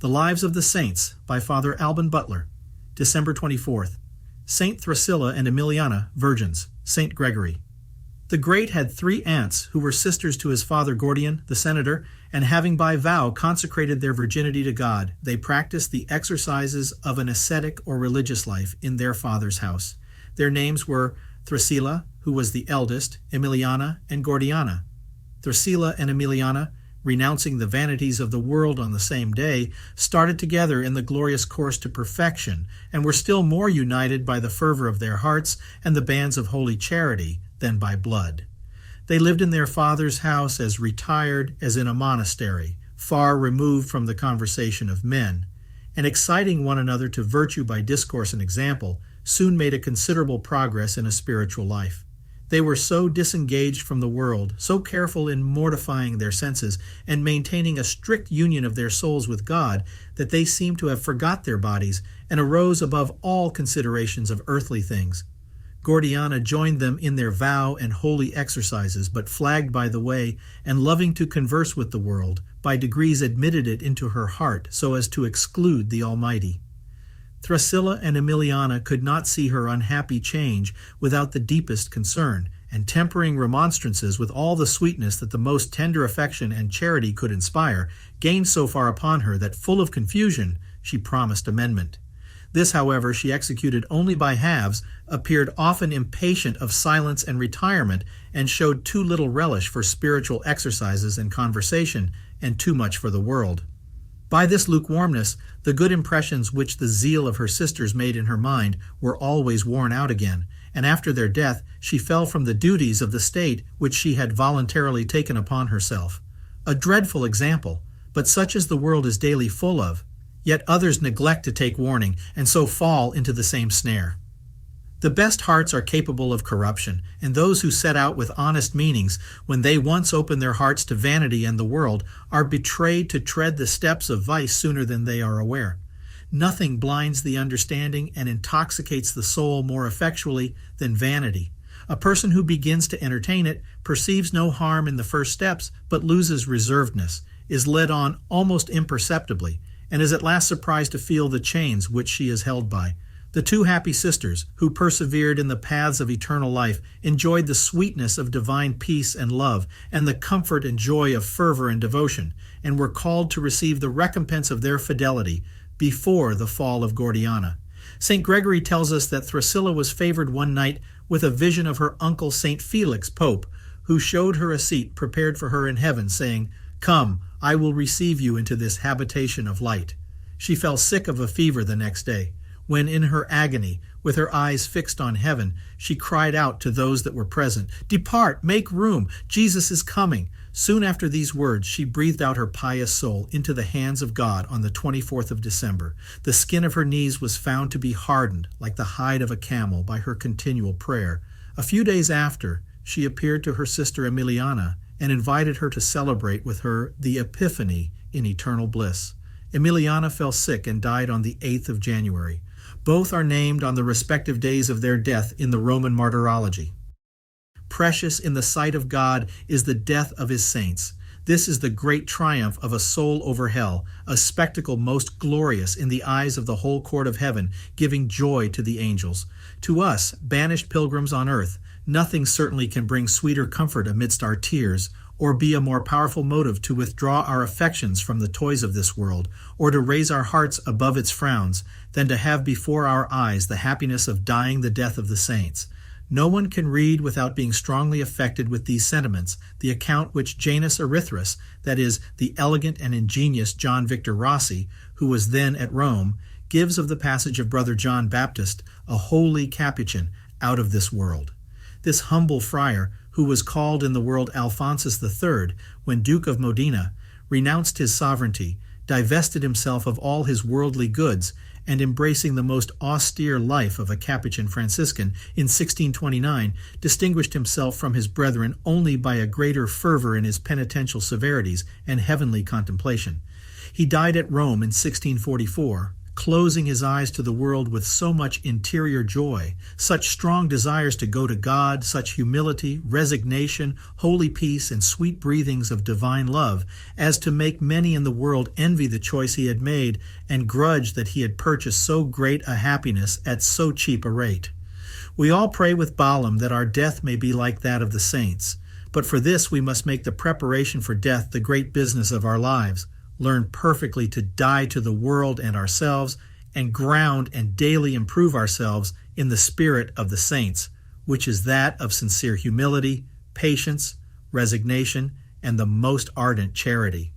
The Lives of the Saints by Father Alban Butler, December 24th. St Thrasilla and Emiliana, virgins, St Gregory. The Great had 3 aunts who were sisters to his father Gordian, the senator, and having by vow consecrated their virginity to God, they practiced the exercises of an ascetic or religious life in their father's house. Their names were Thrasilla, who was the eldest, Emiliana, and Gordiana. Thrasilla and Emiliana, renouncing the vanities of the world on the same day, started together in the glorious course to perfection, and were still more united by the fervor of their hearts and the bands of holy charity than by blood. They lived in their father's house as retired as in a monastery, far removed from the conversation of men, and exciting one another to virtue by discourse and example, soon made a considerable progress in a spiritual life. They were so disengaged from the world, so careful in mortifying their senses and maintaining a strict union of their souls with God, that they seemed to have forgot their bodies and arose above all considerations of earthly things. Gordiana joined them in their vow and holy exercises, but flagged by the way, and loving to converse with the world, by degrees admitted it into her heart so as to exclude the Almighty. Thrasilla and Emiliana could not see her unhappy change without the deepest concern, and tempering remonstrances with all the sweetness that the most tender affection and charity could inspire, gained so far upon her that, full of confusion, she promised amendment. This, however, she executed only by halves, appeared often impatient of silence and retirement, and showed too little relish for spiritual exercises and conversation, and too much for the world. By this lukewarmness, the good impressions which the zeal of her sisters made in her mind were always worn out again, and after their death she fell from the duties of the state which she had voluntarily taken upon herself. A dreadful example, but such as the world is daily full of. Yet others neglect to take warning, and so fall into the same snare. The best hearts are capable of corruption, and those who set out with honest meanings, when they once open their hearts to vanity and the world, are betrayed to tread the steps of vice sooner than they are aware. Nothing blinds the understanding and intoxicates the soul more effectually than vanity. A person who begins to entertain it perceives no harm in the first steps, but loses reservedness, is led on almost imperceptibly, and is at last surprised to feel the chains which she is held by. The 2 happy sisters, who persevered in the paths of eternal life, enjoyed the sweetness of divine peace and love, and the comfort and joy of fervor and devotion, and were called to receive the recompense of their fidelity before the fall of Gordiana. St Gregory tells us that Thrasilla was favored one night with a vision of her uncle St Felix, Pope, who showed her a seat prepared for her in heaven, saying, "Come, I will receive you into this habitation of light." She fell sick of a fever the next day, when in her agony, with her eyes fixed on heaven, she cried out to those that were present, "Depart, make room, Jesus is coming." Soon after these words, she breathed out her pious soul into the hands of God on the 24th of December. The skin of her knees was found to be hardened like the hide of a camel by her continual prayer. A few days after, she appeared to her sister Emiliana and invited her to celebrate with her the Epiphany in eternal bliss. Emiliana fell sick and died on the 8th of January. Both are named on the respective days of their death in the Roman Martyrology. Precious in the sight of God is the death of his saints. This is the great triumph of a soul over hell, a spectacle most glorious in the eyes of the whole court of heaven, giving joy to the angels. To us, banished pilgrims on earth, nothing certainly can bring sweeter comfort amidst our tears, or be a more powerful motive to withdraw our affections from the toys of this world, or to raise our hearts above its frowns, than to have before our eyes the happiness of dying the death of the saints. No one can read without being strongly affected with these sentiments the account which Janus Erythrus, that is, the elegant and ingenious John Victor Rossi, who was then at Rome, gives of the passage of Brother John Baptist, a holy Capuchin, out of this world. This humble friar, who was called in the world Alphonsus III, when Duke of Modena, renounced his sovereignty, divested himself of all his worldly goods, and embracing the most austere life of a Capuchin Franciscan, in 1629 distinguished himself from his brethren only by a greater fervor in his penitential severities and heavenly contemplation. He died at Rome in 1644, closing his eyes to the world with so much interior joy, such strong desires to go to God, such humility, resignation, holy peace, and sweet breathings of divine love, as to make many in the world envy the choice he had made and grudge that he had purchased so great a happiness at so cheap a rate. We all pray with Balaam that our death may be like that of the saints, but for this we must make the preparation for death the great business of our lives, learn perfectly to die to the world and ourselves, and ground and daily improve ourselves in the spirit of the saints, which is that of sincere humility, patience, resignation, and the most ardent charity.